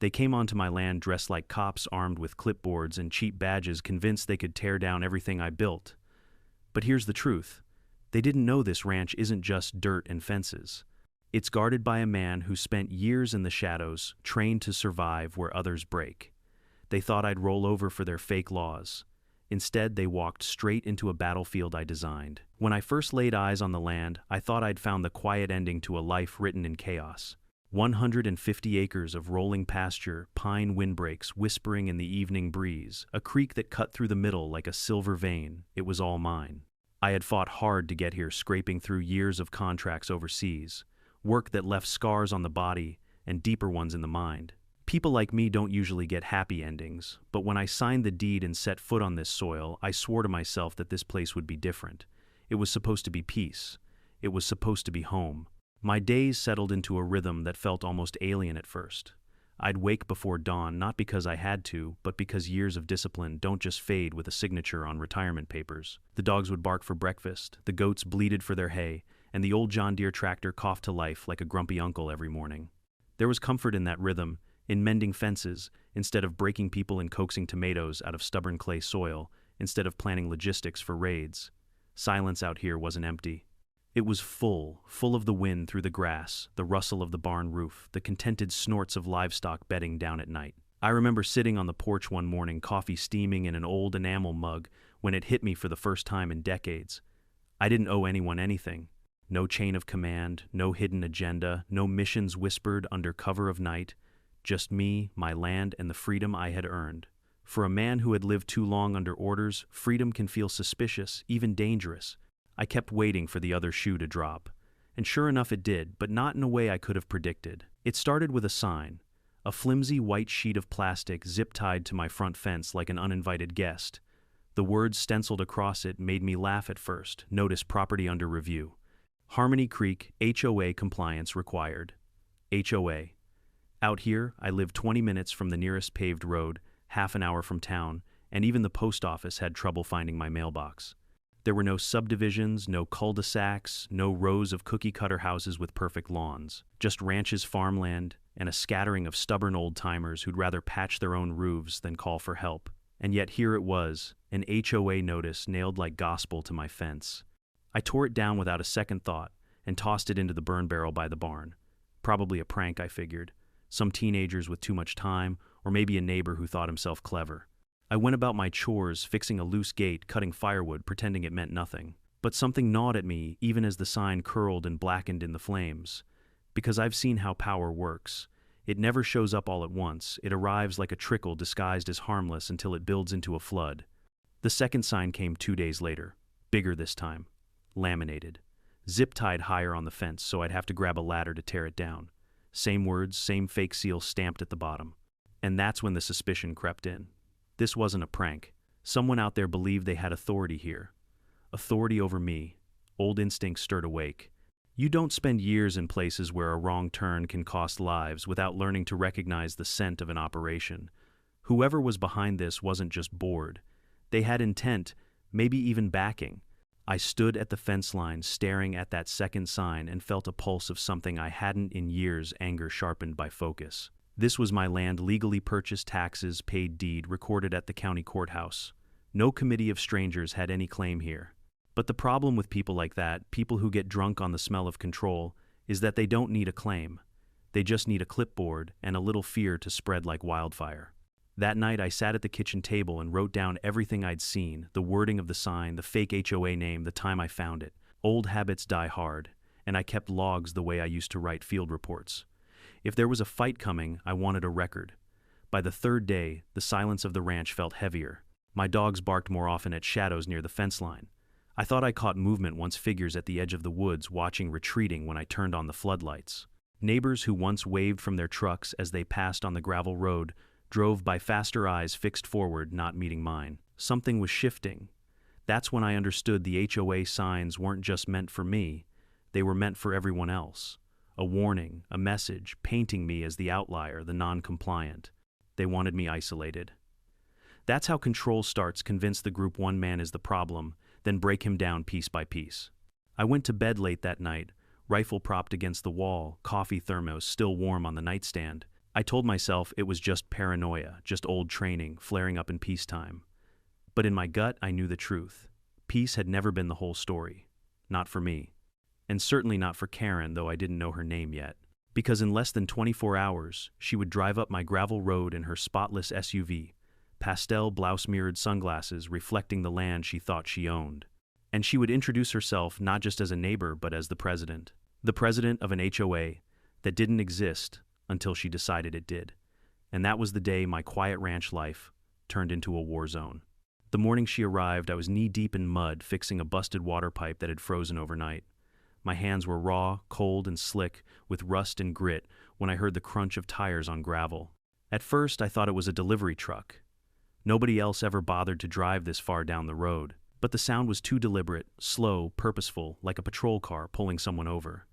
They came onto my land dressed like cops armed with clipboards and cheap badges, convinced they could tear down everything I built. But here's the truth. They didn't know this ranch isn't just dirt and fences. It's guarded by a man who spent years in the shadows, trained to survive where others break. They thought I'd roll over for their fake laws. Instead, they walked straight into a battlefield I designed. When I first laid eyes on the land, I thought I'd found the quiet ending to a life written in chaos. 150 acres of rolling pasture, pine windbreaks whispering in the evening breeze, a creek that cut through the middle like a silver vein. It was all mine. I had fought hard to get here, scraping through years of contracts overseas, work that left scars on the body and deeper ones in the mind. People like me don't usually get happy endings, but when I signed the deed and set foot on this soil, I swore to myself that this place would be different. It was supposed to be peace. It was supposed to be home. My days settled into a rhythm that felt almost alien at first. I'd wake before dawn, not because I had to, but because years of discipline don't just fade with a signature on retirement papers. The dogs would bark for breakfast, the goats bleated for their hay, and the old John Deere tractor coughed to life like a grumpy uncle every morning. There was comfort in that rhythm, in mending fences, instead of breaking people and coaxing tomatoes out of stubborn clay soil, instead of planning logistics for raids. Silence out here wasn't empty. It was full of the wind through the grass, the rustle of the barn roof, the contented snorts of livestock bedding down at night. I remember sitting on the porch one morning, coffee steaming in an old enamel mug, when it hit me for the first time in decades. I didn't owe anyone anything. No chain of command, no hidden agenda, no missions whispered under cover of night. Just me, my land, and the freedom I had earned. For a man who had lived too long under orders, freedom can feel suspicious, even dangerous. I kept waiting for the other shoe to drop. And sure enough it did, but not in a way I could have predicted. It started with a sign, a flimsy white sheet of plastic zip-tied to my front fence like an uninvited guest. The words stenciled across it made me laugh at first. Notice property under review. Harmony Creek, HOA compliance required. HOA. Out here, I lived 20 minutes from the nearest paved road, half an hour from town, and even the post office had trouble finding my mailbox. There were no subdivisions, no cul-de-sacs, no rows of cookie-cutter houses with perfect lawns, just ranches, farmland, and a scattering of stubborn old-timers who'd rather patch their own roofs than call for help. And yet here it was, an HOA notice nailed like gospel to my fence. I tore it down without a second thought and tossed it into the burn barrel by the barn. Probably a prank, I figured. Some teenagers with too much time, or maybe a neighbor who thought himself clever. I went about my chores, fixing a loose gate, cutting firewood, pretending it meant nothing. But something gnawed at me even as the sign curled and blackened in the flames. Because I've seen how power works. It never shows up all at once. It arrives like a trickle disguised as harmless until it builds into a flood. The second sign came 2 days later. Bigger this time. Laminated. Zip-tied higher on the fence so I'd have to grab a ladder to tear it down. Same words, same fake seal stamped at the bottom. And that's when the suspicion crept in. This wasn't a prank. Someone out there believed they had authority here. Authority over me. Old instincts stirred awake. You don't spend years in places where a wrong turn can cost lives without learning to recognize the scent of an operation. Whoever was behind this wasn't just bored. They had intent, maybe even backing. I stood at the fence line staring at that second sign and felt a pulse of something I hadn't in years, anger sharpened by focus. This was my land, legally purchased, taxes, paid deed, recorded at the county courthouse. No committee of strangers had any claim here. But the problem with people like that, people who get drunk on the smell of control, is that they don't need a claim. They just need a clipboard and a little fear to spread like wildfire. That night I sat at the kitchen table and wrote down everything I'd seen, the wording of the sign, the fake HOA name, the time I found it. Old habits die hard, and I kept logs the way I used to write field reports. If there was a fight coming, I wanted a record. By the third day, the silence of the ranch felt heavier. My dogs barked more often at shadows near the fence line. I thought I caught movement once figures at the edge of the woods watching retreating when I turned on the floodlights. Neighbors who once waved from their trucks as they passed on the gravel road drove by faster eyes fixed forward, not meeting mine. Something was shifting. That's when I understood the HOA signs weren't just meant for me. They were meant for everyone else. A warning, a message, painting me as the outlier, the non-compliant. They wanted me isolated. That's how control starts. Convince the group one man is the problem, then break him down piece by piece. I went to bed late that night, rifle propped against the wall, coffee thermos still warm on the nightstand. I told myself it was just paranoia, just old training, flaring up in peacetime. But in my gut, I knew the truth. Peace had never been the whole story. Not for me. And certainly not for Karen, though I didn't know her name yet. Because in less than 24 hours, she would drive up my gravel road in her spotless SUV, pastel blouse-mirrored sunglasses reflecting the land she thought she owned. And she would introduce herself not just as a neighbor, but as the president. The president of an HOA that didn't exist until she decided it did. And that was the day my quiet ranch life turned into a war zone. The morning she arrived, I was knee-deep in mud fixing a busted water pipe that had frozen overnight. My hands were raw, cold, and slick with rust and grit when I heard the crunch of tires on gravel. At first, I thought it was a delivery truck. Nobody else ever bothered to drive this far down the road. But the sound was too deliberate, slow, purposeful, like a patrol car pulling someone over.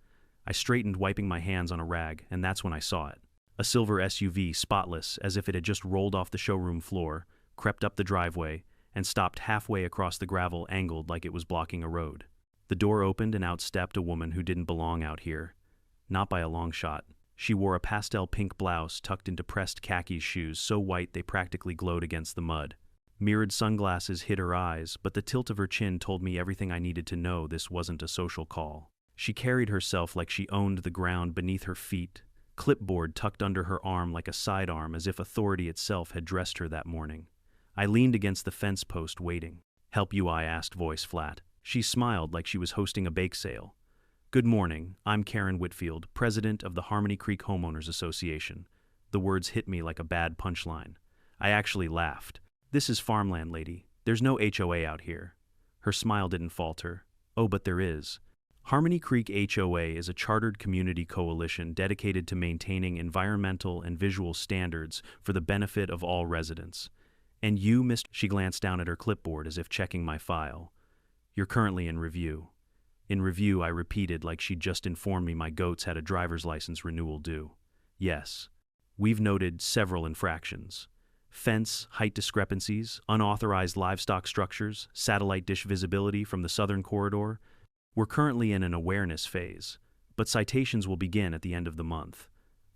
I straightened, wiping my hands on a rag, and that's when I saw it. A silver SUV, spotless, as if it had just rolled off the showroom floor, crept up the driveway, and stopped halfway across the gravel, angled like it was blocking a road. The door opened and out stepped a woman who didn't belong out here. Not by a long shot. She wore a pastel pink blouse tucked into pressed khaki shoes so white they practically glowed against the mud. Mirrored sunglasses hid her eyes, but the tilt of her chin told me everything I needed to know. This wasn't a social call. She carried herself like she owned the ground beneath her feet, clipboard tucked under her arm like a sidearm, as if authority itself had dressed her that morning. I leaned against the fence post, waiting. "Help you?" I asked, voice flat. She smiled like she was hosting a bake sale. "Good morning, I'm Karen Whitfield, president of the Harmony Creek Homeowners Association." The words hit me like a bad punchline. I actually laughed. "This is farmland, lady. There's no HOA out here." Her smile didn't falter. "Oh, but there is. Harmony Creek HOA is a chartered community coalition dedicated to maintaining environmental and visual standards for the benefit of all residents. And you, Mr. She glanced down at her clipboard as if checking my file. "You're currently in review." In review, I repeated like she'd just informed me my goats had a driver's license renewal due. "Yes. We've noted several infractions. Fence height discrepancies, unauthorized livestock structures, satellite dish visibility from the southern corridor. We're currently in an awareness phase, but citations will begin at the end of the month."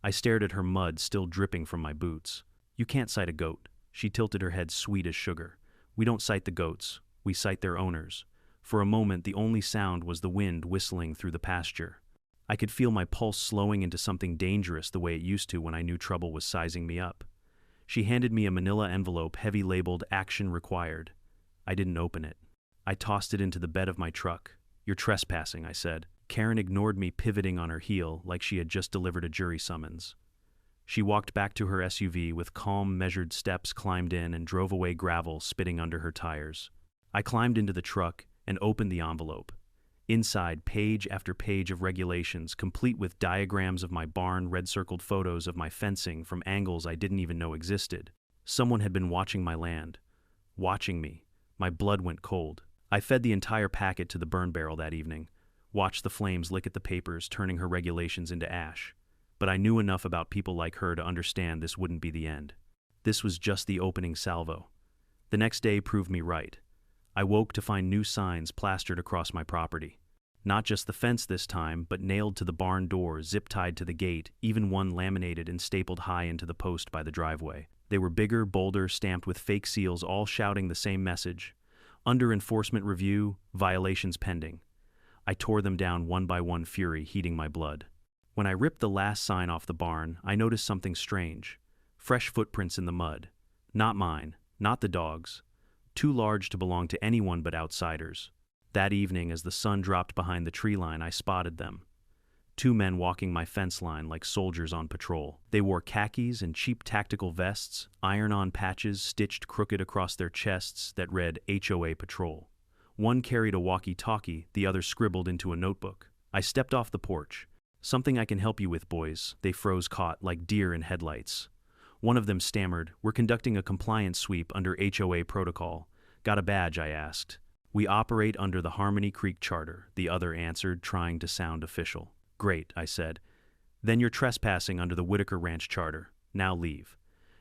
I stared at her mud still dripping from my boots. "You can't cite a goat." She tilted her head, sweet as sugar. "We don't cite the goats. We cite their owners." For a moment, the only sound was the wind whistling through the pasture. I could feel my pulse slowing into something dangerous the way it used to when I knew trouble was sizing me up. She handed me a manila envelope heavy labeled "Action Required." I didn't open it. I tossed it into the bed of my truck. "You're trespassing," I said. Karen ignored me, pivoting on her heel like she had just delivered a jury summons. She walked back to her SUV with calm, measured steps, climbed in, and drove away, gravel spitting under her tires. I climbed into the truck and opened the envelope. Inside, page after page of regulations, complete with diagrams of my barn, red-circled photos of my fencing from angles I didn't even know existed. Someone had been watching my land. Watching me. My blood went cold. I fed the entire packet to the burn barrel that evening, watched the flames lick at the papers, turning her regulations into ash. But I knew enough about people like her to understand this wouldn't be the end. This was just the opening salvo. The next day proved me right. I woke to find new signs plastered across my property. Not just the fence this time, but nailed to the barn door, zip-tied to the gate, even one laminated and stapled high into the post by the driveway. They were bigger, bolder, stamped with fake seals, all shouting the same message. "Under enforcement review, violations pending." I tore them down one by one, fury heating my blood. When I ripped the last sign off the barn, I noticed something strange. Fresh footprints in the mud. Not mine, not the dog's. Too large to belong to anyone but outsiders. That evening, as the sun dropped behind the tree line, I spotted them. 2 men walking my fence line like soldiers on patrol. They wore khakis and cheap tactical vests, iron-on patches stitched crooked across their chests that read HOA Patrol. One carried a walkie-talkie, the other scribbled into a notebook. I stepped off the porch. "Something I can help you with, boys." They froze, caught like deer in headlights. One of them stammered, "We're conducting a compliance sweep under HOA protocol." "Got a badge?" I asked. "We operate under the Harmony Creek Charter," the other answered, trying to sound official. "Great," I said. "Then you're trespassing under the Whitaker Ranch Charter. Now leave."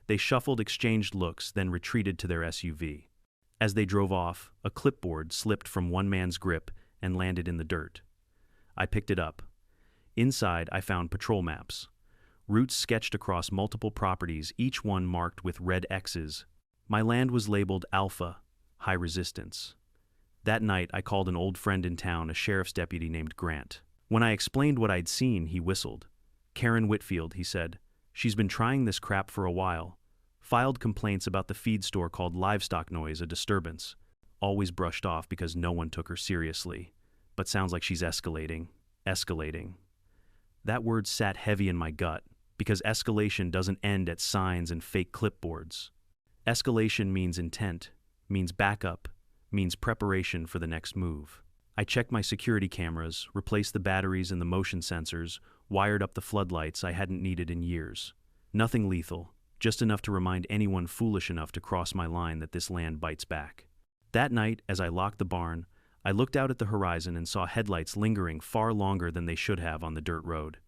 They shuffled, exchanged looks, then retreated to their SUV. As they drove off, a clipboard slipped from one man's grip and landed in the dirt. I picked it up. Inside, I found patrol maps. Routes sketched across multiple properties, each one marked with red X's. My land was labeled Alpha, high resistance. That night, I called an old friend in town, a sheriff's deputy named Grant. When I explained what I'd seen, he whistled. Karen Whitfield, he said. She's been trying this crap for a while. Filed complaints about the feed store called Livestock Noise a disturbance. Always brushed off because no one took her seriously. But sounds like she's escalating. Escalating. That word sat heavy in my gut, because escalation doesn't end at signs and fake clipboards. Escalation means intent, means backup, means preparation for the next move. I checked my security cameras, replaced the batteries and the motion sensors, wired up the floodlights I hadn't needed in years. Nothing lethal, just enough to remind anyone foolish enough to cross my line that this land bites back. That night, as I locked the barn, I looked out at the horizon and saw headlights lingering far longer than they should have on the dirt road.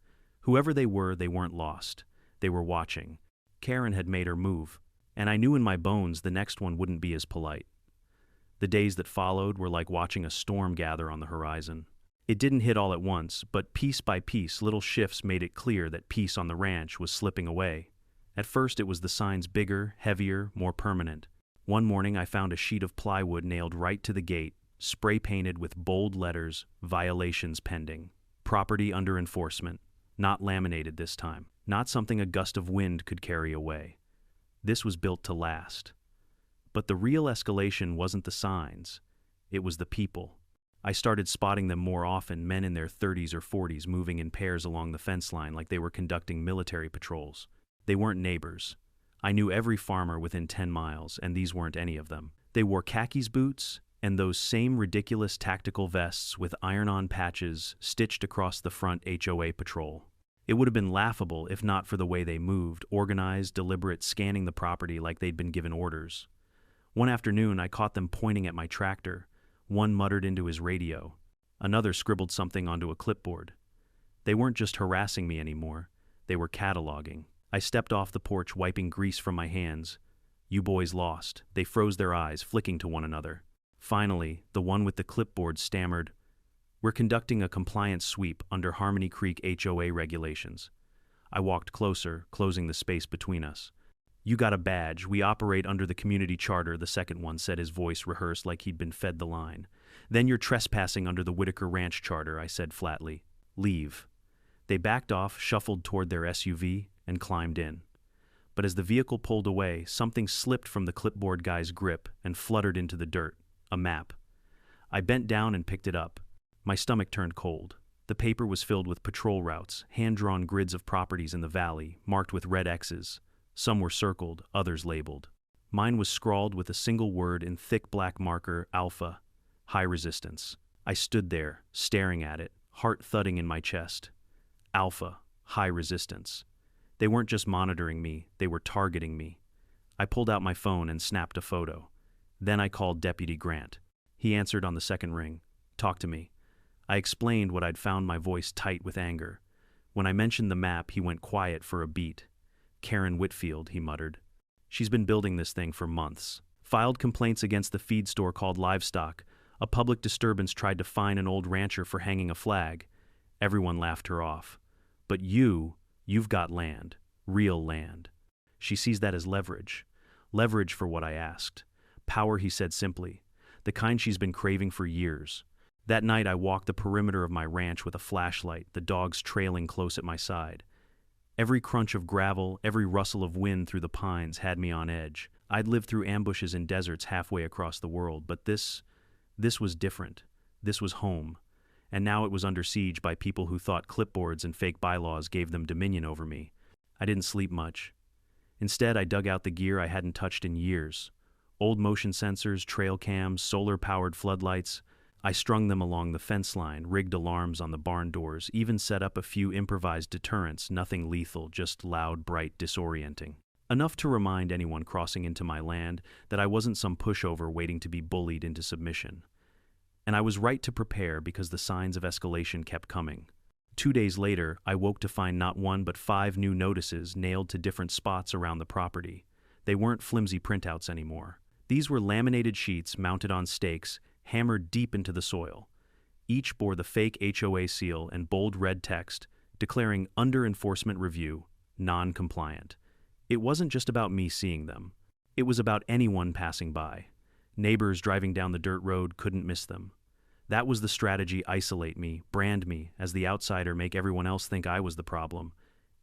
Whoever they weren't lost. They were watching. Karen had made her move, and I knew in my bones the next one wouldn't be as polite. The days that followed were like watching a storm gather on the horizon. It didn't hit all at once, but piece by piece, little shifts made it clear that peace on the ranch was slipping away. At first, it was the signs bigger, heavier, more permanent. One morning, I found a sheet of plywood nailed right to the gate, spray-painted with bold letters, violations pending. Property under enforcement. Not laminated this time. Not something a gust of wind could carry away. This was built to last. But the real escalation wasn't the signs. It was the people. I started spotting them more often, men in their 30s or 40s moving in pairs along the fence line like they were conducting military patrols. They weren't neighbors. I knew every farmer within 10 miles, and these weren't any of them. They wore khakis boots and those same ridiculous tactical vests with iron-on patches stitched across the front HOA patrol. It would have been laughable if not for the way they moved, organized, deliberate, scanning the property like they'd been given orders. One afternoon, I caught them pointing at my tractor. One muttered into his radio. Another scribbled something onto a clipboard. They weren't just harassing me anymore. They were cataloging. I stepped off the porch, wiping grease from my hands. You boys lost. They froze their eyes, flicking to one another. Finally, the one with the clipboard stammered, "We're conducting a compliance sweep under Harmony Creek HOA regulations." I walked closer, closing the space between us. "You got a badge. We operate under the community charter," the second one said, his voice rehearsed like he'd been fed the line. "Then you're trespassing under the Whitaker Ranch charter," I said flatly. "Leave." They backed off, shuffled toward their SUV, and climbed in. But as the vehicle pulled away, something slipped from the clipboard guy's grip and fluttered into the dirt. A map. I bent down and picked it up. My stomach turned cold. The paper was filled with patrol routes, hand-drawn grids of properties in the valley, marked with red X's. Some were circled, others labeled. Mine was scrawled with a single word in thick black marker, Alpha, high resistance. I stood there, staring at it, heart thudding in my chest. Alpha, high resistance. They weren't just monitoring me, they were targeting me. I pulled out my phone and snapped a photo. Then I called Deputy Grant. He answered on the second ring. "Talk to me." I explained what I'd found, my voice tight with anger. When I mentioned the map, he went quiet for a beat. "Karen Whitfield," he muttered. "She's been building this thing for months. Filed complaints against the feed store called Livestock. A public disturbance tried to fine an old rancher for hanging a flag. Everyone laughed her off. But you've got land. Real land." She sees that as leverage. Leverage for what I asked. Power, he said simply. The kind she's been craving for years. That night I walked the perimeter of my ranch with a flashlight, the dogs trailing close at my side. Every crunch of gravel, every rustle of wind through the pines had me on edge. I'd lived through ambushes in deserts halfway across the world, but this was different. This was home. And now it was under siege by people who thought clipboards and fake bylaws gave them dominion over me. I didn't sleep much. Instead, I dug out the gear I hadn't touched in years. Old motion sensors, trail cams, solar-powered floodlights. I strung them along the fence line, rigged alarms on the barn doors, even set up a few improvised deterrents, nothing lethal, just loud, bright, disorienting. Enough to remind anyone crossing into my land that I wasn't some pushover waiting to be bullied into submission. And I was right to prepare because the signs of escalation kept coming. 2 days later, I woke to find not one but 5 new notices nailed to different spots around the property. They weren't flimsy printouts anymore. These were laminated sheets mounted on stakes, hammered deep into the soil. Each bore the fake HOA seal and bold red text declaring under enforcement review, non-compliant. It wasn't just about me seeing them. It was about anyone passing by. Neighbors driving down the dirt road couldn't miss them. That was the strategy: isolate me, brand me as the outsider, make everyone else think I was the problem.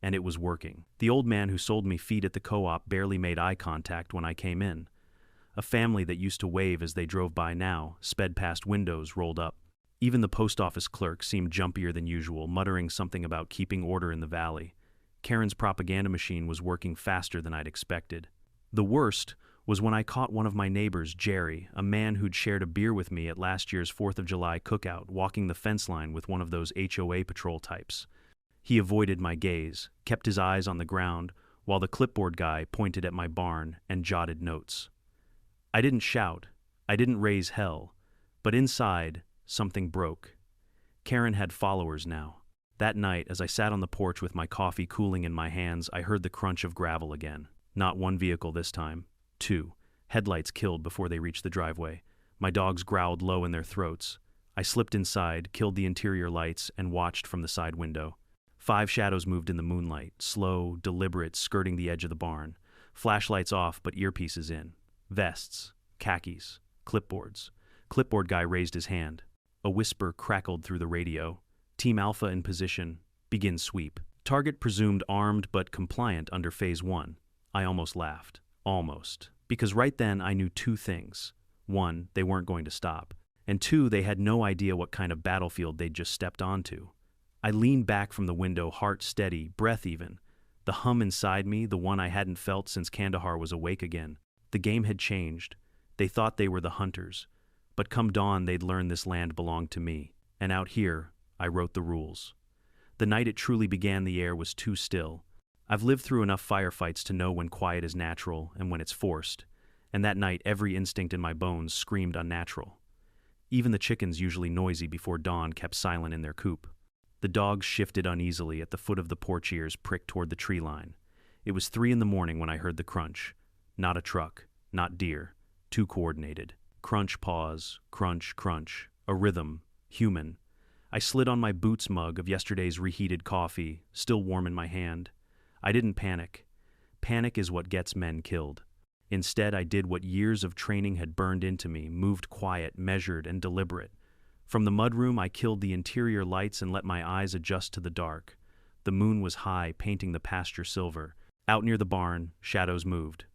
And it was working. The old man who sold me feed at the co-op barely made eye contact when I came in. A family that used to wave as they drove by now sped past windows rolled up. Even the post office clerk seemed jumpier than usual, muttering something about keeping order in the valley. Karen's propaganda machine was working faster than I'd expected. The worst was when I caught one of my neighbors, Jerry, a man who'd shared a beer with me at last year's 4th of July cookout, walking the fence line with one of those HOA patrol types. He avoided my gaze, kept his eyes on the ground, while the clipboard guy pointed at my barn and jotted notes. I didn't shout, I didn't raise hell, but inside, something broke. Karen had followers now. That night, as I sat on the porch with my coffee cooling in my hands, I heard the crunch of gravel again. Not one vehicle this time. 2. Headlights killed before they reached the driveway. My dogs growled low in their throats. I slipped inside, killed the interior lights, and watched from the side window. 5 shadows moved in the moonlight, slow, deliberate, skirting the edge of the barn. Flashlights off, but earpieces in. Vests, khakis, clipboards. Clipboard guy raised his hand. A whisper crackled through the radio. Team Alpha in position. Begin sweep. Target presumed armed but compliant under Phase 1. I almost laughed. Almost. Because right then I knew 2 things. 1, they weren't going to stop. And 2, they had no idea what kind of battlefield they'd just stepped onto. I leaned back from the window, heart steady, breath even. The hum inside me, the one I hadn't felt since Kandahar was awake again. The game had changed. They thought they were the hunters. But come dawn, they'd learn this land belonged to me. And out here, I wrote the rules. The night it truly began, the air was too still. I've lived through enough firefights to know when quiet is natural and when it's forced. And that night, every instinct in my bones screamed unnatural. Even the chickens, usually noisy before dawn, kept silent in their coop. The dogs shifted uneasily at the foot of the porch, ears pricked toward the tree line. It was 3 a.m. when I heard the crunch. Not a truck, not deer, too coordinated. Crunch, pause, crunch, crunch. A rhythm, human. I slid on my boots mug of yesterday's reheated coffee, still warm in my hand. I didn't panic. Panic is what gets men killed. Instead, I did what years of training had burned into me, moved quiet, measured, and deliberate. From the mudroom, I killed the interior lights and let my eyes adjust to the dark. The moon was high, painting the pasture silver. Out near the barn, shadows moved.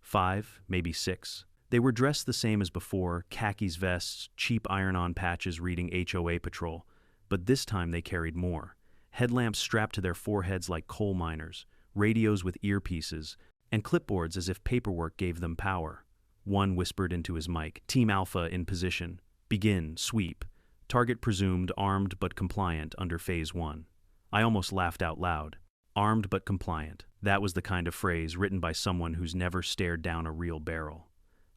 5, maybe 6. They were dressed the same as before, khakis vests, cheap iron-on patches reading HOA patrol. But this time they carried more. Headlamps strapped to their foreheads like coal miners, radios with earpieces, and clipboards as if paperwork gave them power. One whispered into his mic, Team Alpha in position. Begin, sweep. Target presumed armed but compliant under Phase 1. I almost laughed out loud. Armed but compliant. That was the kind of phrase written by someone who's never stared down a real barrel.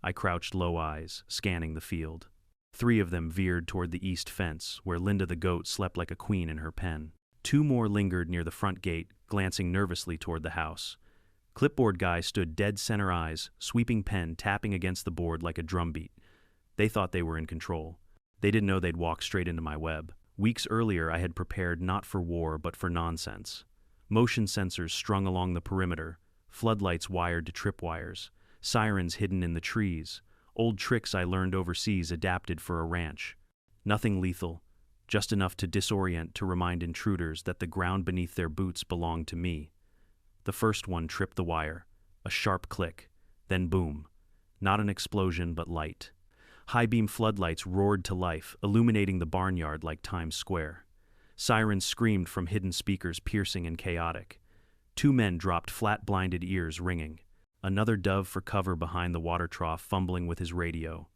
I crouched, low eyes, scanning the field. 3 of them veered toward the east fence, where Linda the goat slept like a queen in her pen. 2 more lingered near the front gate, glancing nervously toward the house. Clipboard guy stood dead center eyes, sweeping pen tapping against the board like a drumbeat. They thought they were in control. They didn't know they'd walk straight into my web. Weeks earlier, I had prepared not for war, but for nonsense. Motion sensors strung along the perimeter, floodlights wired to tripwires, sirens hidden in the trees, old tricks I learned overseas adapted for a ranch. Nothing lethal, just enough to disorient, to remind intruders that the ground beneath their boots belonged to me. The first one tripped the wire, a sharp click, then boom. Not an explosion, but light. High-beam floodlights roared to life, illuminating the barnyard like Times Square. Sirens screamed from hidden speakers, piercing and chaotic. 2 men dropped flat, blinded ears ringing. Another dove for cover behind the water trough, fumbling with his radio.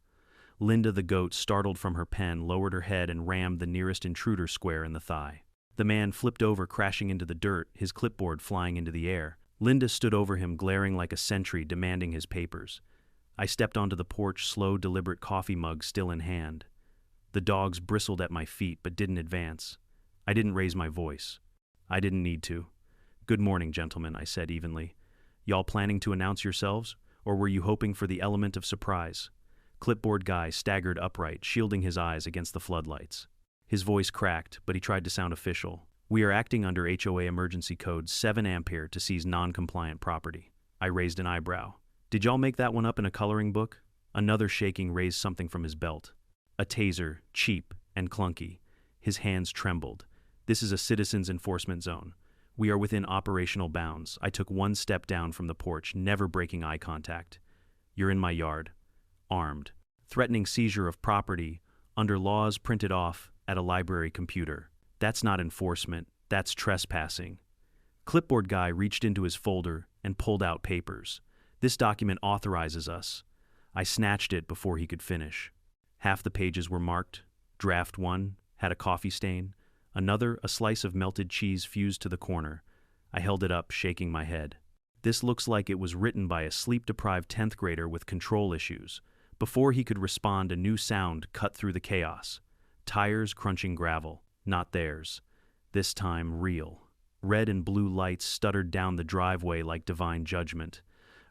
Linda the goat, startled from her pen, lowered her head and rammed the nearest intruder square in the thigh. The man flipped over, crashing into the dirt, his clipboard flying into the air. Linda stood over him, glaring like a sentry, demanding his papers. I stepped onto the porch, slow, deliberate, coffee mug still in hand. The dogs bristled at my feet but didn't advance. I didn't raise my voice. I didn't need to. Good morning, gentlemen, I said evenly. Y'all planning to announce yourselves, or were you hoping for the element of surprise? Clipboard guy staggered upright, shielding his eyes against the floodlights. His voice cracked, but he tried to sound official. We are acting under HOA emergency code 7 ampere to seize non-compliant property. I raised an eyebrow. Did y'all make that one up in a coloring book? Another shaking raised something from his belt. A taser, cheap and clunky. His hands trembled. This is a citizens enforcement zone. We are within operational bounds. I took one step down from the porch, never breaking eye contact. You're in my yard. Armed. Threatening seizure of property, under laws printed off at a library computer. That's not enforcement, that's trespassing. Clipboard guy reached into his folder and pulled out papers. This document authorizes us. I snatched it before he could finish. Half the pages were marked. Draft 1 had a coffee stain. Another, a slice of melted cheese fused to the corner. I held it up, shaking my head. This looks like it was written by a sleep-deprived 10th grader with control issues. Before he could respond, a new sound cut through the chaos. Tires crunching gravel. Not theirs. This time, real. Red and blue lights stuttered down the driveway like divine judgment.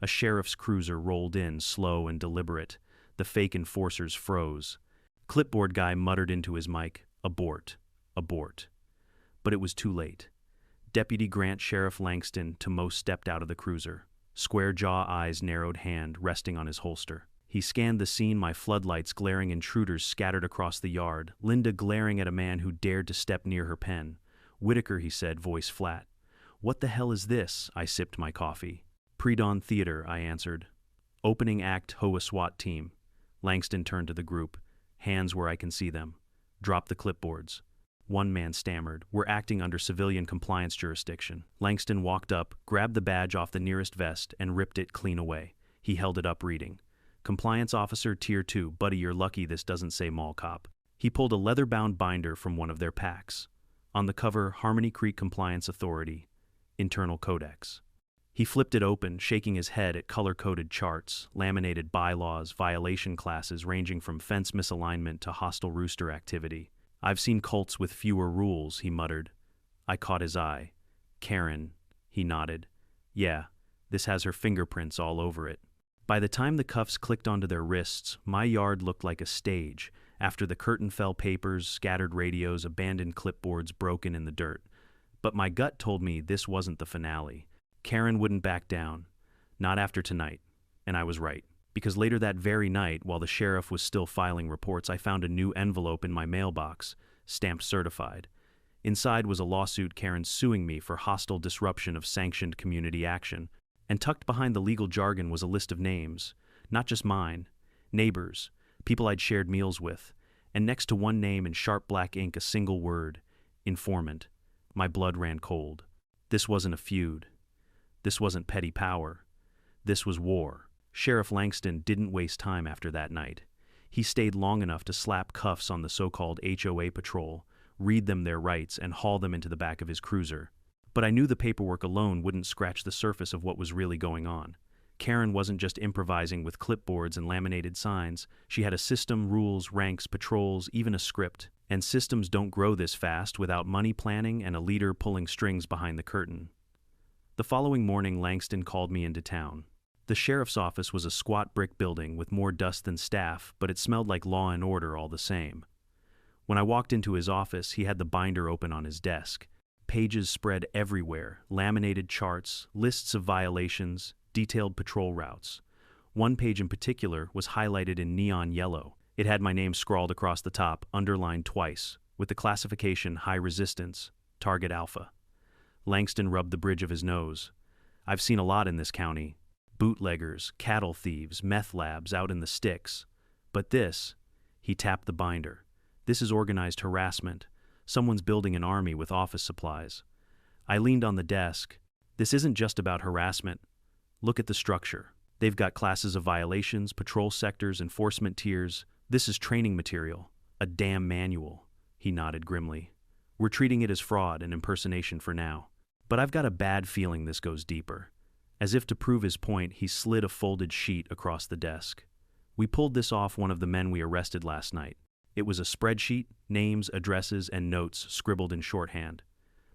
A sheriff's cruiser rolled in, slow and deliberate. The fake enforcers froze. Clipboard guy muttered into his mic, "Abort. Abort." But it was too late. Deputy Grant Sheriff Langston Tomo stepped out of the cruiser. Square jaw, eyes narrowed, hand resting on his holster. He scanned the scene, my floodlights glaring, intruders scattered across the yard, Linda glaring at a man who dared to step near her pen. "Whitaker," he said, voice flat. "What the hell is this?" I sipped my coffee. "Pre-dawn theater," I answered. "Opening act HOA SWAT team." Langston turned to the group. Hands where I can see them. "Drop the clipboards." One man stammered. "We're acting under civilian compliance jurisdiction." Langston walked up, grabbed the badge off the nearest vest, and ripped it clean away. He held it up, reading. "Compliance Officer Tier 2, buddy, you're lucky this doesn't say mall cop." He pulled a leather-bound binder from one of their packs. On the cover, Harmony Creek Compliance Authority, Internal Codex. He flipped it open, shaking his head at color-coded charts, laminated bylaws, violation classes ranging from fence misalignment to hostile rooster activity. "I've seen cults with fewer rules," he muttered. I caught his eye. "Karen," he nodded. "Yeah, this has her fingerprints all over it." By the time the cuffs clicked onto their wrists, my yard looked like a stage. After the curtain fell, papers, scattered radios, abandoned clipboards broken in the dirt. But my gut told me this wasn't the finale. Karen wouldn't back down. Not after tonight. And I was right. Because later that very night, while the sheriff was still filing reports, I found a new envelope in my mailbox, stamped certified. Inside was a lawsuit Karen suing me for hostile disruption of sanctioned community action. And tucked behind the legal jargon was a list of names, not just mine, neighbors, people I'd shared meals with, and next to one name in sharp black ink a single word, informant. My blood ran cold. This wasn't a feud. This wasn't petty power. This was war. Sheriff Langston didn't waste time after that night. He stayed long enough to slap cuffs on the so-called HOA patrol, read them their rights, and haul them into the back of his cruiser. But I knew the paperwork alone wouldn't scratch the surface of what was really going on. Karen wasn't just improvising with clipboards and laminated signs. She had a system, rules, ranks, patrols, even a script. And systems don't grow this fast without money planning and a leader pulling strings behind the curtain. The following morning, Langston called me into town. The sheriff's office was a squat brick building with more dust than staff, but it smelled like law and order all the same. When I walked into his office, he had the binder open on his desk. Pages spread everywhere, laminated charts, lists of violations, detailed patrol routes. One page in particular was highlighted in neon yellow. It had my name scrawled across the top, underlined twice, with the classification high resistance, target alpha. Langston rubbed the bridge of his nose. "I've seen a lot in this county. Bootleggers, cattle thieves, meth labs out in the sticks. But this," he tapped the binder, "this is organized harassment. Someone's building an army with office supplies." I leaned on the desk. "This isn't just about harassment. Look at the structure. They've got classes of violations, patrol sectors, enforcement tiers. This is training material. A damn manual." He nodded grimly. "We're treating it as fraud and impersonation for now. But I've got a bad feeling this goes deeper." As if to prove his point, he slid a folded sheet across the desk. "We pulled this off one of the men we arrested last night. It was a spreadsheet, names, addresses, and notes scribbled in shorthand.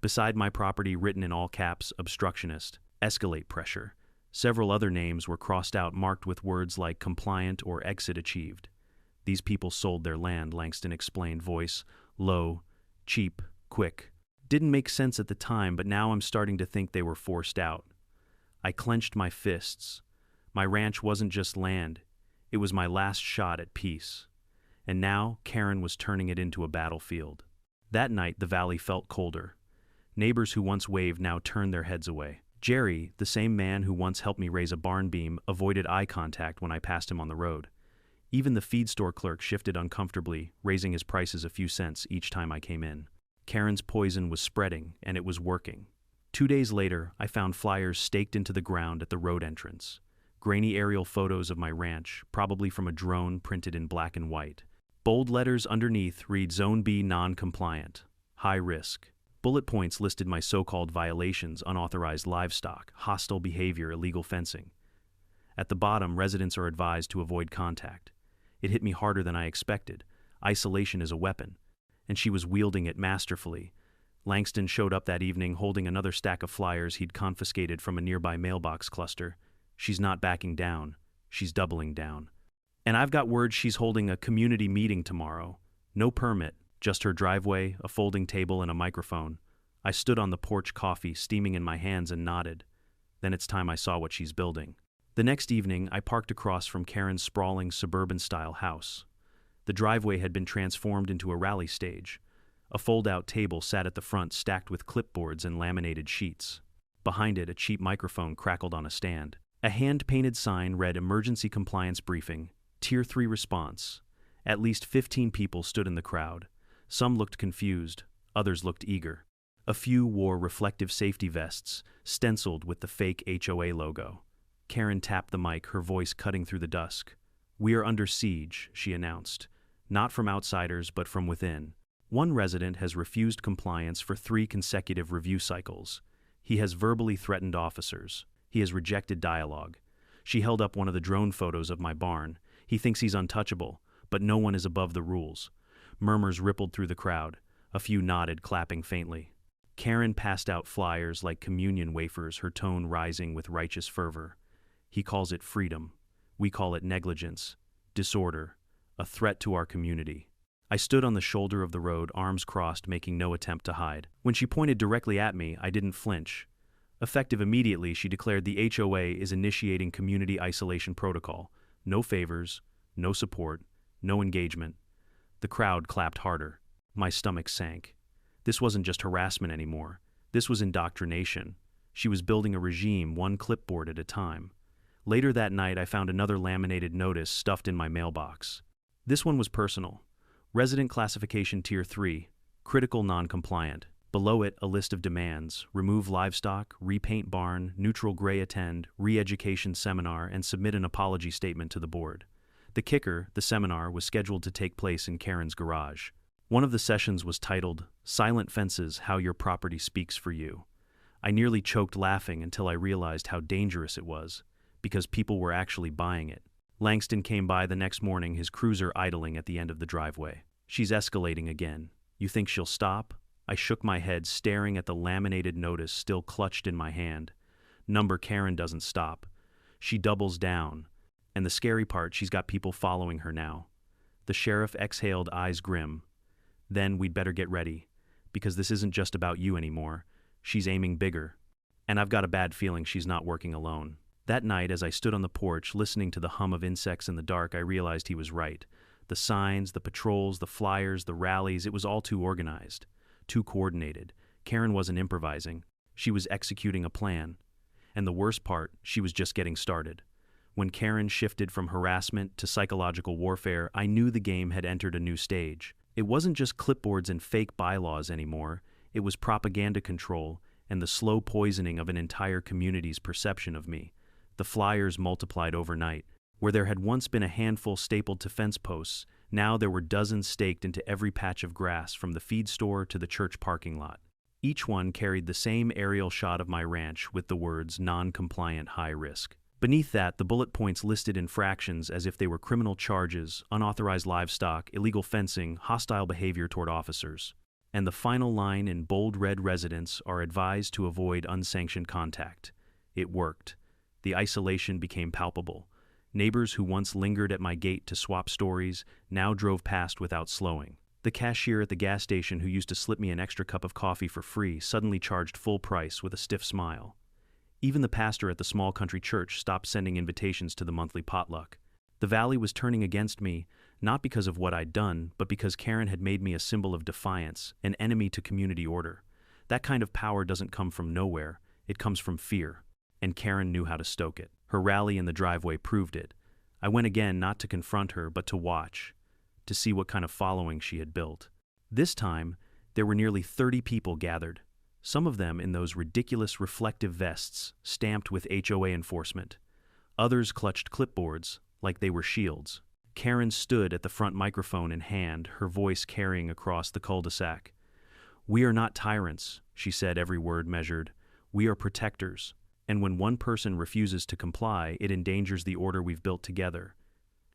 Beside my property, written in all caps, obstructionist, escalate pressure. Several other names were crossed out, marked with words like compliant or exit achieved. These people sold their land," Langston explained, voice low, cheap, quick. Didn't make sense at the time, but now I'm starting to think they were forced out. I clenched my fists. My ranch wasn't just land, it was my last shot at peace. And now Karen was turning it into a battlefield. That night the valley felt colder. Neighbors who once waved now turned their heads away. Jerry, the same man who once helped me raise a barn beam, avoided eye contact when I passed him on the road. Even the feed store clerk shifted uncomfortably, raising his prices a few cents each time I came in. Karen's poison was spreading, and it was working. 2 days later, I found flyers staked into the ground at the road entrance. Grainy aerial photos of my ranch, probably from a drone printed in black and white. Bold letters underneath read Zone B non-compliant, high risk. Bullet points listed my so-called violations: unauthorized livestock, hostile behavior, illegal fencing. At the bottom, residents are advised to avoid contact. It hit me harder than I expected. Isolation is a weapon, and she was wielding it masterfully. Langston showed up that evening holding another stack of flyers he'd confiscated from a nearby mailbox cluster. She's not backing down. She's doubling down. And I've got word she's holding a community meeting tomorrow. No permit, just her driveway, a folding table, and a microphone. I stood on the porch, coffee steaming in my hands, and nodded. Then it's time I saw what she's building. The next evening, I parked across from Karen's sprawling suburban-style house. The driveway had been transformed into a rally stage. A fold-out table sat at the front, stacked with clipboards and laminated sheets. Behind it, a cheap microphone crackled on a stand. A hand-painted sign read "Emergency Compliance Briefing, Tier 3 Response." At least 15 people stood in the crowd. Some looked confused, others looked eager. A few wore reflective safety vests, stenciled with the fake HOA logo. Karen tapped the mic, her voice cutting through the dusk. "We are under siege," she announced. "Not from outsiders, but from within. One resident has refused compliance for 3 consecutive review cycles. He has verbally threatened officers. He has rejected dialogue." She held up one of the drone photos of my barn. "He thinks he's untouchable, but no one is above the rules." Murmurs rippled through the crowd. A few nodded, clapping faintly. Karen passed out flyers like communion wafers, her tone rising with righteous fervor. "He calls it freedom. We call it negligence, disorder, a threat to our community." I stood on the shoulder of the road, arms crossed, making no attempt to hide. When she pointed directly at me, I didn't flinch. Effective immediately, she declared the HOA is initiating community isolation protocol. No favors, no support, no engagement. The crowd clapped harder. My stomach sank. This wasn't just harassment anymore. This was indoctrination. She was building a regime, one clipboard at a time. Later that night, I found another laminated notice stuffed in my mailbox. This one was personal. Resident classification Tier 3, critical non-compliant. Below it, a list of demands: remove livestock, repaint barn, neutral gray attend, re-education seminar, and submit an apology statement to the board. The kicker, the seminar, was scheduled to take place in Karen's garage. One of the sessions was titled, "Silent Fences, How Your Property Speaks for You." I nearly choked laughing until I realized how dangerous it was, because people were actually buying it. Langston came by the next morning, his cruiser idling at the end of the driveway. "She's escalating again. You think she'll stop?" I shook my head, staring at the laminated notice still clutched in my hand. Number Karen doesn't stop. She doubles down. And the scary part, she's got people following her now. The sheriff exhaled, eyes grim. "Then we'd better get ready, because this isn't just about you anymore. She's aiming bigger. And I've got a bad feeling she's not working alone." That night, as I stood on the porch, listening to the hum of insects in the dark, I realized he was right. The signs, the patrols, the flyers, the rallies, it was all too organized, too coordinated. Karen wasn't improvising. She was executing a plan. And the worst part, she was just getting started. When Karen shifted from harassment to psychological warfare, I knew the game had entered a new stage. It wasn't just clipboards and fake bylaws anymore. It was propaganda control and the slow poisoning of an entire community's perception of me. The flyers multiplied overnight. Where there had once been a handful stapled to fence posts, now there were dozens staked into every patch of grass, from the feed store to the church parking lot. Each one carried the same aerial shot of my ranch with the words "non-compliant, high risk." Beneath that, the bullet points listed infractions as if they were criminal charges: unauthorized livestock, illegal fencing, hostile behavior toward officers. And the final line in bold red: residents are advised to avoid unsanctioned contact. It worked. The isolation became palpable. Neighbors who once lingered at my gate to swap stories now drove past without slowing. The cashier at the gas station who used to slip me an extra cup of coffee for free suddenly charged full price with a stiff smile. Even the pastor at the small country church stopped sending invitations to the monthly potluck. The valley was turning against me, not because of what I'd done, but because Karen had made me a symbol of defiance, an enemy to community order. That kind of power doesn't come from nowhere, it comes from fear. And Karen knew how to stoke it. Her rally in the driveway proved it. I went again not to confront her, but to watch, to see what kind of following she had built. This time, there were nearly 30 people gathered, some of them in those ridiculous reflective vests stamped with HOA enforcement. Others clutched clipboards like they were shields. Karen stood at the front, microphone in hand, her voice carrying across the cul-de-sac. "We are not tyrants," she said, every word measured. "We are protectors. And when one person refuses to comply, it endangers the order we've built together."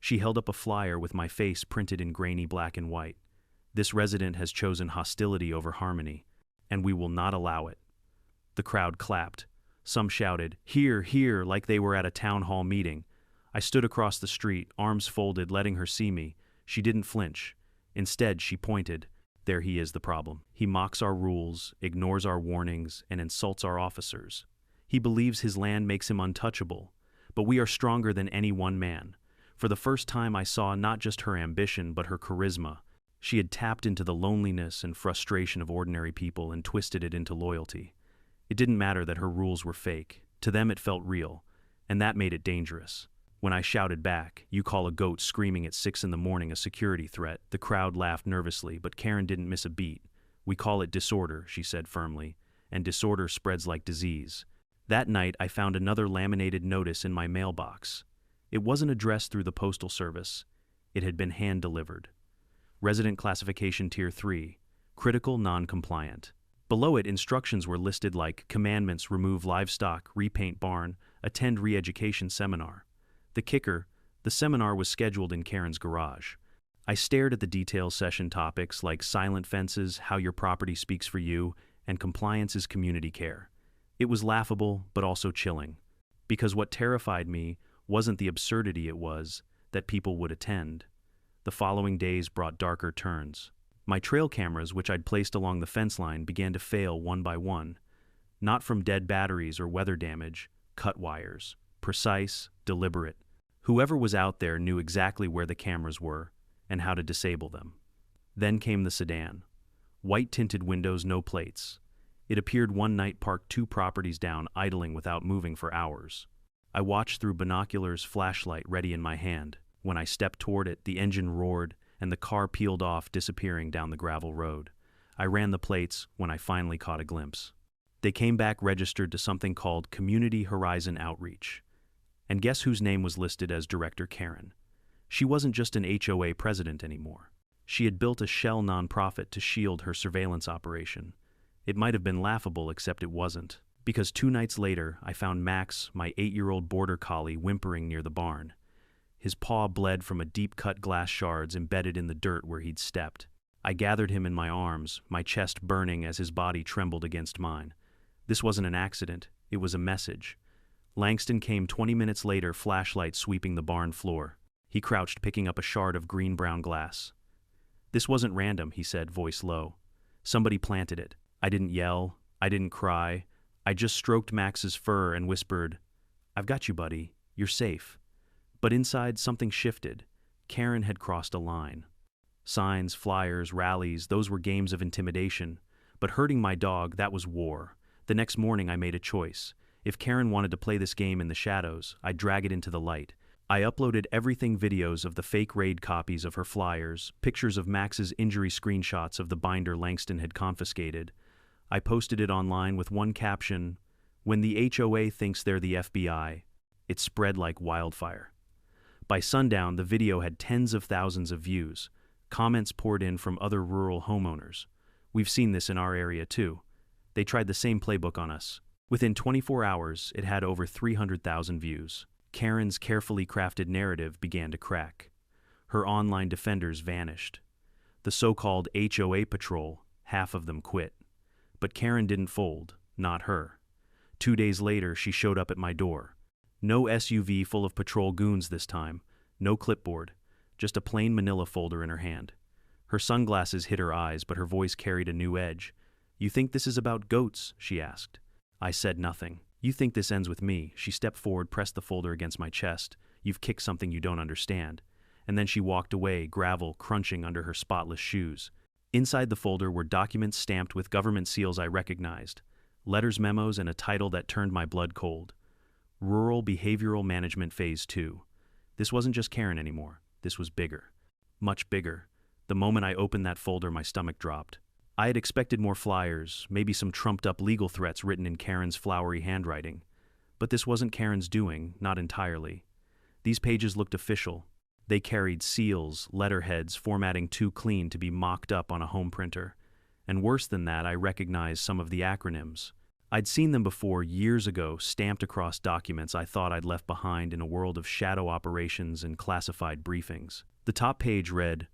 She held up a flyer with my face printed in grainy black and white. "This resident has chosen hostility over harmony, and we will not allow it." The crowd clapped. Some shouted, "Hear, hear," like they were at a town hall meeting. I stood across the street, arms folded, letting her see me. She didn't flinch. Instead, she pointed. "There he is, the problem. He mocks our rules, ignores our warnings, and insults our officers. He believes his land makes him untouchable, but we are stronger than any one man." For the first time, I saw not just her ambition, but her charisma. She had tapped into the loneliness and frustration of ordinary people and twisted it into loyalty. It didn't matter that her rules were fake. To them, it felt real, and that made it dangerous. When I shouted back, "You call a goat screaming at 6 in the morning a security threat," the crowd laughed nervously, but Karen didn't miss a beat. "We call it disorder," she said firmly, "and disorder spreads like disease." That night, I found another laminated notice in my mailbox. It wasn't addressed through the postal service. It had been hand-delivered. Resident Classification Tier 3, Critical Non-Compliant. Below it, instructions were listed like commandments: remove livestock, repaint barn, attend re-education seminar. The kicker, the seminar was scheduled in Karen's garage. I stared at the detail session topics like silent fences, how your property speaks for you, and compliance is community care. It was laughable, but also chilling. Because what terrified me wasn't the absurdity, it was that people would attend. The following days brought darker turns. My trail cameras, which I'd placed along the fence line, began to fail one by one. Not from dead batteries or weather damage, cut wires. Precise, deliberate. Whoever was out there knew exactly where the cameras were and how to disable them. Then came the sedan. White-tinted windows, no plates. It appeared one night parked 2 properties down, idling without moving for hours. I watched through binoculars, flashlight ready in my hand. When I stepped toward it, the engine roared, and the car peeled off, disappearing down the gravel road. I ran the plates when I finally caught a glimpse. They came back registered to something called Community Horizon Outreach. And guess whose name was listed as Director Karen? She wasn't just an HOA president anymore. She had built a shell nonprofit to shield her surveillance operation. It might have been laughable, except it wasn't. Because 2 nights later, I found Max, my 8-year-old border collie, whimpering near the barn. His paw bled from a deep-cut glass shards embedded in the dirt where he'd stepped. I gathered him in my arms, my chest burning as his body trembled against mine. This wasn't an accident, it was a message. Langston came 20 minutes later, flashlight sweeping the barn floor. He crouched, picking up a shard of green-brown glass. "This wasn't random," he said, voice low. "Somebody planted it." I didn't yell, I didn't cry. I just stroked Max's fur and whispered, "I've got you, buddy. You're safe." But inside, something shifted. Karen had crossed a line. Signs, flyers, rallies, those were games of intimidation. But hurting my dog, that was war. The next morning, I made a choice. If Karen wanted to play this game in the shadows, I'd drag it into the light. I uploaded everything: videos of the fake raid copies of her flyers, pictures of Max's injury, screenshots of the binder Langston had confiscated. I posted it online with one caption: "When the HOA thinks they're the FBI." It spread like wildfire. By sundown, the video had tens of thousands of views. Comments poured in from other rural homeowners. "We've seen this in our area too. They tried the same playbook on us." Within 24 hours, it had over 300,000 views. Karen's carefully crafted narrative began to crack. Her online defenders vanished. The so-called HOA patrol, half of them quit. But Karen didn't fold, not her. 2 days later, she showed up at my door. No SUV full of patrol goons this time, no clipboard, just a plain manila folder in her hand. Her sunglasses hid her eyes, but her voice carried a new edge. "You think this is about goats?" she asked. I said nothing. "You think this ends with me?" She stepped forward, pressed the folder against my chest. "You've kicked something you don't understand." And then she walked away, gravel crunching under her spotless shoes. Inside the folder were documents stamped with government seals I recognized, letters, memos, and a title that turned my blood cold. Rural Behavioral Management Phase 2. This wasn't just Karen anymore. This was bigger. Much bigger. The moment I opened that folder, my stomach dropped. I had expected more flyers, maybe some trumped-up legal threats written in Karen's flowery handwriting. But this wasn't Karen's doing, not entirely. These pages looked official. They carried seals, letterheads, formatting too clean to be mocked up on a home printer. And worse than that, I recognized some of the acronyms. I'd seen them before, years ago, stamped across documents I thought I'd left behind in a world of shadow operations and classified briefings. The top page read,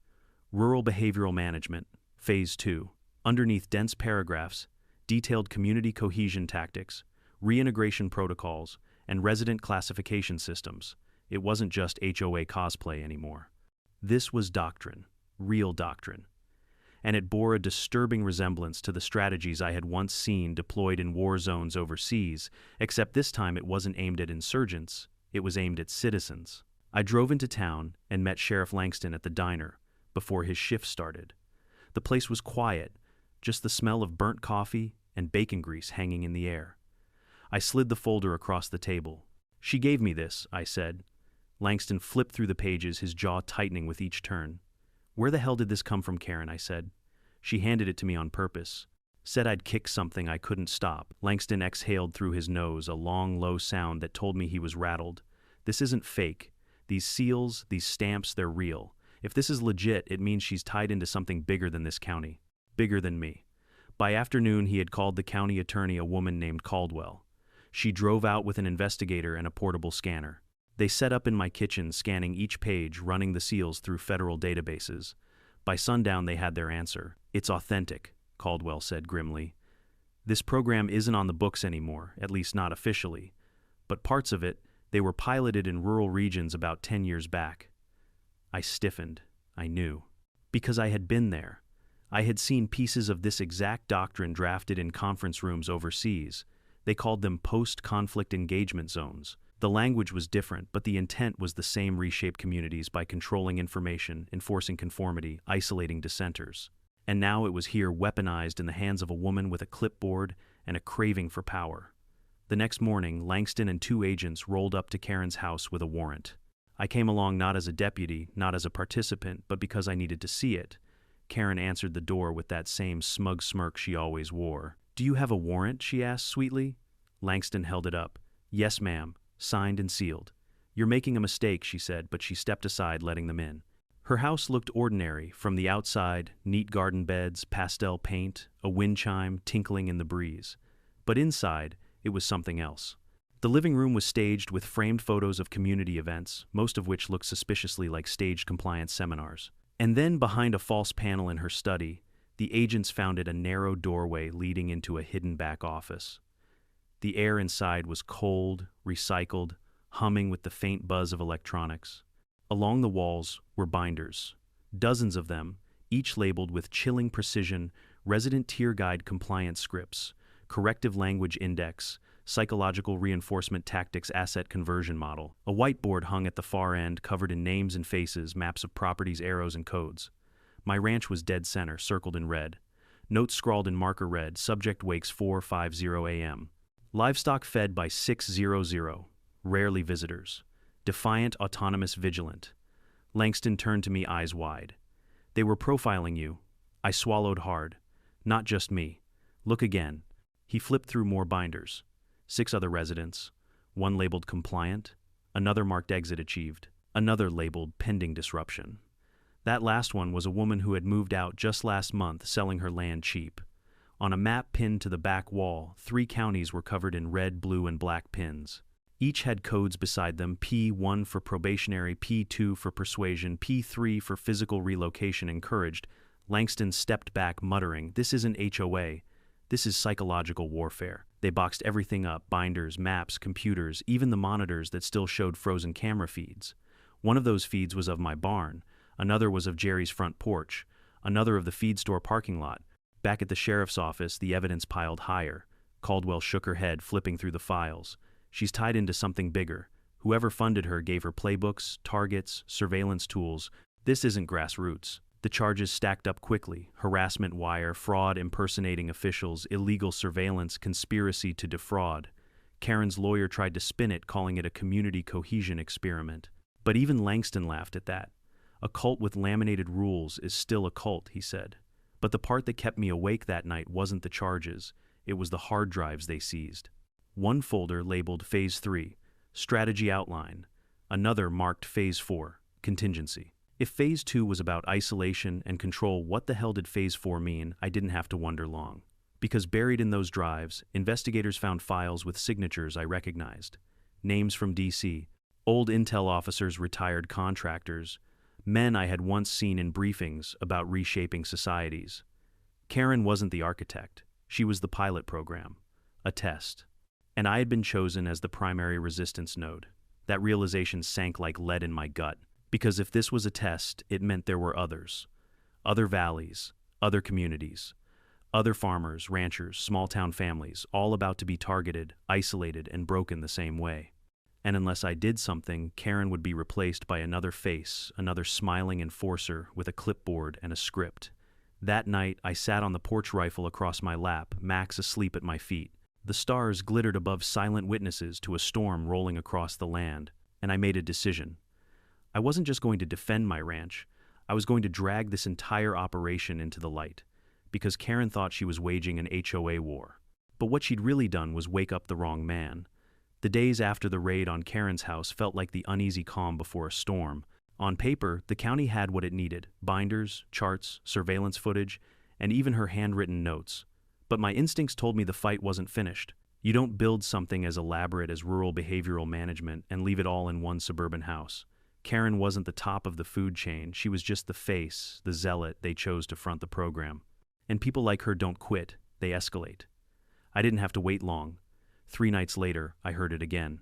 Rural Behavioral Management, Phase 2. Underneath dense paragraphs, detailed community cohesion tactics, reintegration protocols, and resident classification systems. It wasn't just HOA cosplay anymore. This was doctrine, real doctrine. And it bore a disturbing resemblance to the strategies I had once seen deployed in war zones overseas, except this time it wasn't aimed at insurgents, it was aimed at citizens. I drove into town and met Sheriff Langston at the diner before his shift started. The place was quiet, just the smell of burnt coffee and bacon grease hanging in the air. I slid the folder across the table. "She gave me this," I said. Langston flipped through the pages, his jaw tightening with each turn. "Where the hell did this come from, Karen?" I said. "She handed it to me on purpose. Said I'd kick something I couldn't stop." Langston exhaled through his nose, a long, low sound that told me he was rattled. "This isn't fake. These seals, these stamps, they're real. If this is legit, it means she's tied into something bigger than this county. Bigger than me." By afternoon, he had called the county attorney, a woman named Caldwell. She drove out with an investigator and a portable scanner. They set up in my kitchen, scanning each page, running the seals through federal databases. By sundown, they had their answer. "It's authentic," Caldwell said grimly. "This program isn't on the books anymore, at least not officially. But parts of it, they were piloted in rural regions about 10 years back." I stiffened. I knew. Because I had been there. I had seen pieces of this exact doctrine drafted in conference rooms overseas. They called them post-conflict engagement zones. The language was different, but the intent was the same: reshape communities by controlling information, enforcing conformity, isolating dissenters. And now it was here, weaponized in the hands of a woman with a clipboard and a craving for power. The next morning, Langston and 2 agents rolled up to Karen's house with a warrant. I came along not as a deputy, not as a participant, but because I needed to see it. Karen answered the door with that same smug smirk she always wore. "Do you have a warrant?" she asked sweetly. Langston held it up. "Yes, ma'am. Signed and sealed." "You're making a mistake," she said, but she stepped aside, letting them in. Her house looked ordinary from the outside: neat garden beds, pastel paint, a wind chime tinkling in the breeze. But inside, it was something else. The living room was staged with framed photos of community events, most of which looked suspiciously like staged compliance seminars. And then, behind a false panel in her study, the agents found a narrow doorway leading into a hidden back office. The air inside was cold, recycled, humming with the faint buzz of electronics. Along the walls were binders, dozens of them, each labeled with chilling precision: resident tier guide compliance scripts, corrective language index, psychological reinforcement tactics asset conversion model. A whiteboard hung at the far end, covered in names and faces, maps of properties, arrows, and codes. My ranch was dead center, circled in red. Notes scrawled in marker red: subject wakes 4:50 a.m. Livestock fed by 6:00. Rarely visitors. Defiant, autonomous, vigilant. Langston turned to me, eyes wide. "They were profiling you." I swallowed hard. "Not just me. Look again." He flipped through more binders. 6 other residents. One labeled compliant, another marked exit achieved, another labeled pending disruption. That last one was a woman who had moved out just last month, selling her land cheap. On a map pinned to the back wall, 3 counties were covered in red, blue, and black pins. Each had codes beside them: P1 for probationary, P2 for persuasion, P3 for physical relocation encouraged. Langston stepped back, muttering, "This isn't HOA. This is psychological warfare." They boxed everything up: binders, maps, computers, even the monitors that still showed frozen camera feeds. One of those feeds was of my barn, another was of Jerry's front porch, another of the feed store parking lot. Back at the sheriff's office, the evidence piled higher. Caldwell shook her head, flipping through the files. She's tied into something bigger. Whoever funded her gave her playbooks, targets, surveillance tools. This isn't grassroots. The charges stacked up quickly: harassment wire, fraud impersonating officials, illegal surveillance, conspiracy to defraud. Karen's lawyer tried to spin it, calling it a community cohesion experiment. But even Langston laughed at that. A cult with laminated rules is still a cult, he said. But the part that kept me awake that night wasn't the charges, it was the hard drives they seized. One folder labeled Phase 3, Strategy Outline. Another marked Phase 4, Contingency. If Phase 2 was about isolation and control, what the hell did Phase 4 mean? I didn't have to wonder long. Because buried in those drives, investigators found files with signatures I recognized. Names from D.C., old intel officers, retired contractors, men I had once seen in briefings about reshaping societies. Karen wasn't the architect. She was the pilot program, a test. And I had been chosen as the primary resistance node. That realization sank like lead in my gut, because if this was a test, it meant there were others. Other valleys, other communities, other farmers, ranchers, small-town families, all about to be targeted, isolated, and broken the same way. And unless I did something, Karen would be replaced by another face, another smiling enforcer with a clipboard and a script. That night, I sat on the porch rifle across my lap, Max asleep at my feet. The stars glittered above silent witnesses to a storm rolling across the land, and I made a decision. I wasn't just going to defend my ranch, I was going to drag this entire operation into the light, because Karen thought she was waging an HOA war. But what she'd really done was wake up the wrong man. The days after the raid on Karen's house felt like the uneasy calm before a storm. On paper, the county had what it needed: binders, charts, surveillance footage, and even her handwritten notes. But my instincts told me the fight wasn't finished. You don't build something as elaborate as rural behavioral management and leave it all in one suburban house. Karen wasn't the top of the food chain, she was just the face, the zealot they chose to front the program. And people like her don't quit, they escalate. I didn't have to wait long. 3 nights later, I heard it again.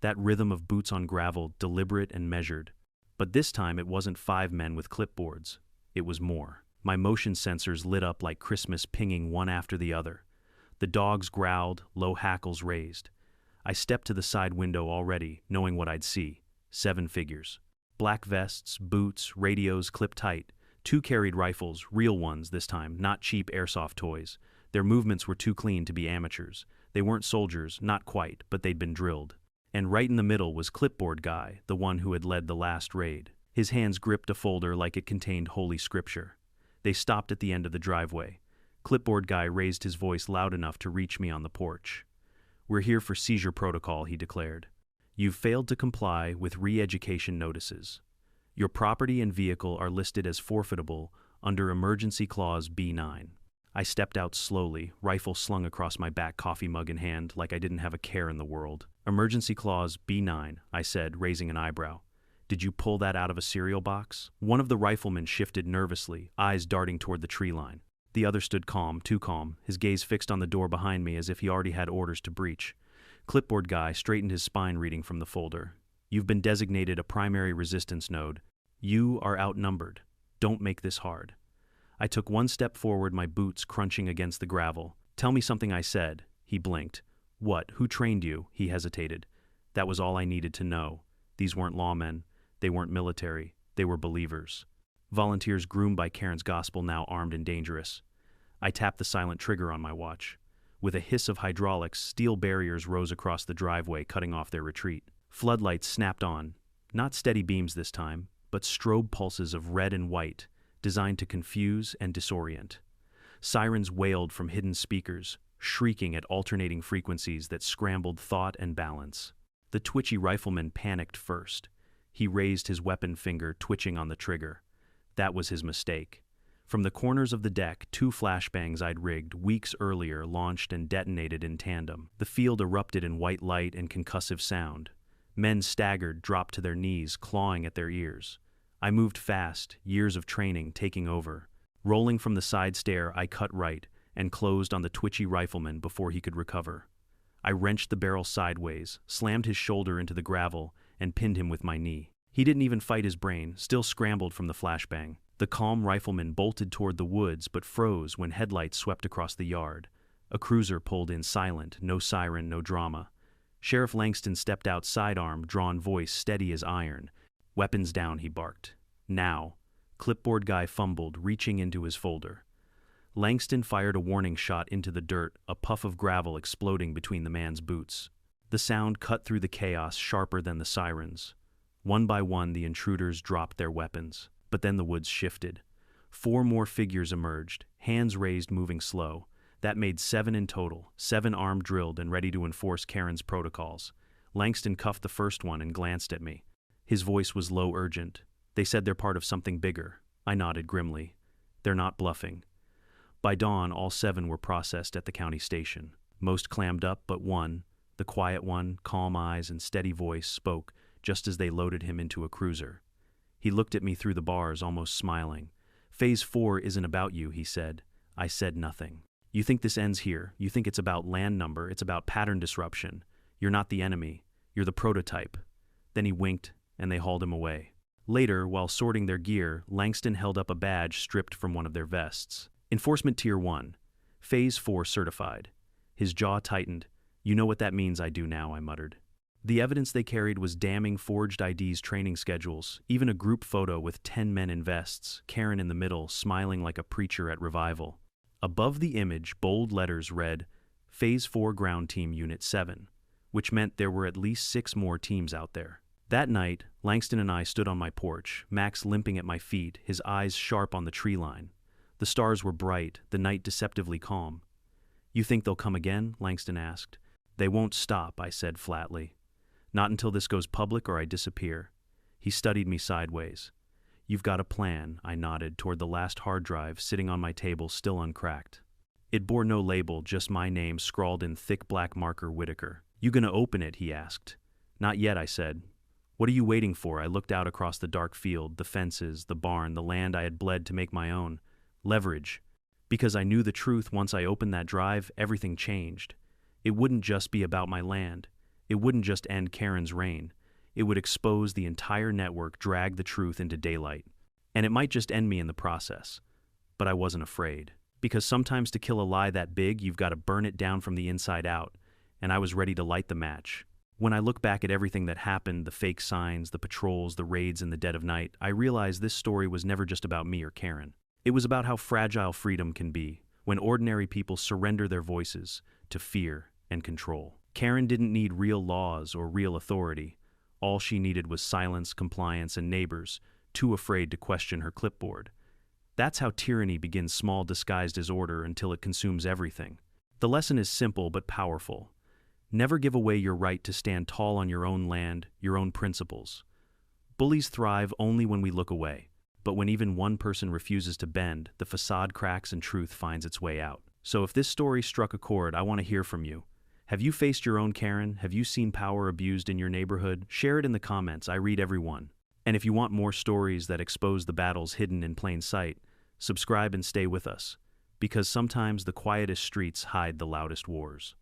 That rhythm of boots on gravel, deliberate and measured. But this time it wasn't 5 men with clipboards. It was more. My motion sensors lit up like Christmas, pinging one after the other. The dogs growled, low hackles raised. I stepped to the side window already, knowing what I'd see. 7 figures. Black vests, boots, radios clipped tight. 2 carried rifles, real ones this time, not cheap airsoft toys. Their movements were too clean to be amateurs. They weren't soldiers, not quite, but they'd been drilled. And right in the middle was Clipboard Guy, the one who had led the last raid. His hands gripped a folder like it contained holy scripture. They stopped at the end of the driveway. Clipboard Guy raised his voice loud enough to reach me on the porch. "We're here for seizure protocol," he declared. "You've failed to comply with re-education notices. Your property and vehicle are listed as forfeitable under Emergency Clause B9. I stepped out slowly, rifle slung across my back, coffee mug in hand, like I didn't have a care in the world. "Emergency Clause B9, I said, raising an eyebrow. "Did you pull that out of a cereal box?" One of the riflemen shifted nervously, eyes darting toward the tree line. The other stood calm, too calm, his gaze fixed on the door behind me as if he already had orders to breach. Clipboard Guy straightened his spine, reading from the folder. "You've been designated a primary resistance node. You are outnumbered. Don't make this hard." I took 1 step forward, my boots crunching against the gravel. "Tell me something," I said. He blinked. "What? Who trained you?" He hesitated. That was all I needed to know. These weren't lawmen. They weren't military. They were believers. Volunteers groomed by Karen's gospel, now armed and dangerous. I tapped the silent trigger on my watch. With a hiss of hydraulics, steel barriers rose across the driveway, cutting off their retreat. Floodlights snapped on. Not steady beams this time, but strobe pulses of red and white, designed to confuse and disorient. Sirens wailed from hidden speakers, shrieking at alternating frequencies that scrambled thought and balance. The twitchy rifleman panicked first. He raised his weapon finger, twitching on the trigger. That was his mistake. From the corners of the deck, 2 flashbangs I'd rigged weeks earlier launched and detonated in tandem. The field erupted in white light and concussive sound. Men staggered, dropped to their knees, clawing at their ears. I moved fast, years of training taking over. Rolling from the side stair, I cut right and closed on the twitchy rifleman before he could recover. I wrenched the barrel sideways, slammed his shoulder into the gravel, and pinned him with my knee. He didn't even fight his brain, still scrambled from the flashbang. The calm rifleman bolted toward the woods but froze when headlights swept across the yard. A cruiser pulled in silent, no siren, no drama. Sheriff Langston stepped out, sidearm, drawn, voice steady as iron. "Weapons down," he barked. "Now." Clipboard guy fumbled, reaching into his folder. Langston fired a warning shot into the dirt, a puff of gravel exploding between the man's boots. The sound cut through the chaos, sharper than the sirens. One by one, the intruders dropped their weapons. But then the woods shifted. 4 more figures emerged, hands raised, moving slow. That made 7 in total, 7 armed, drilled, and ready to enforce Karen's protocols. Langston cuffed the first one and glanced at me. His voice was low, urgent. "They said they're part of something bigger." I nodded grimly. "They're not bluffing." By dawn, all 7 were processed at the county station. Most clammed up, but one, the quiet one, calm eyes and steady voice, spoke just as they loaded him into a cruiser. He looked at me through the bars, almost smiling. "Phase 4 isn't about you," he said. I said nothing. "You think this ends here. You think it's about land number, it's about pattern disruption. You're not the enemy. You're the prototype." Then he winked, and they hauled him away. Later, while sorting their gear, Langston held up a badge stripped from one of their vests. "Enforcement Tier 1. Phase 4 certified." His jaw tightened. "You know what that means." "I do now," I muttered. The evidence they carried was damning: forged IDs, training schedules, even a group photo with 10 men in vests, Karen in the middle, smiling like a preacher at revival. Above the image, bold letters read, "Phase 4 Ground Team Unit 7, which meant there were at least 6 more teams out there. That night, Langston and I stood on my porch, Max limping at my feet, his eyes sharp on the tree line. The stars were bright, the night deceptively calm. "You think they'll come again?" Langston asked. "They won't stop," I said flatly. "Not until this goes public or I disappear." He studied me sideways. "You've got a plan," I nodded toward the last hard drive sitting on my table, still uncracked. It bore no label, just my name scrawled in thick black marker, Whitaker. "You gonna open it?" he asked. "Not yet," I said. "What are you waiting for?" I looked out across the dark field, the fences, the barn, the land I had bled to make my own. Leverage. Because I knew the truth. Once I opened that drive, everything changed. It wouldn't just be about my land. It wouldn't just end Karen's reign. It would expose the entire network, drag the truth into daylight. And it might just end me in the process. But I wasn't afraid. Because sometimes to kill a lie that big, you've got to burn it down from the inside out. And I was ready to light the match. When I look back at everything that happened, the fake signs, the patrols, the raids in the dead of night, I realize this story was never just about me or Karen. It was about how fragile freedom can be when ordinary people surrender their voices to fear and control. Karen didn't need real laws or real authority. All she needed was silence, compliance, and neighbors too afraid to question her clipboard. That's how tyranny begins, small, disguised as order, until it consumes everything. The lesson is simple but powerful. Never give away your right to stand tall on your own land, your own principles. Bullies thrive only when we look away. But when even one person refuses to bend, the facade cracks and truth finds its way out. So if this story struck a chord, I want to hear from you. Have you faced your own Karen? Have you seen power abused in your neighborhood? Share it in the comments. I read every one. And if you want more stories that expose the battles hidden in plain sight, subscribe and stay with us. Because sometimes the quietest streets hide the loudest wars.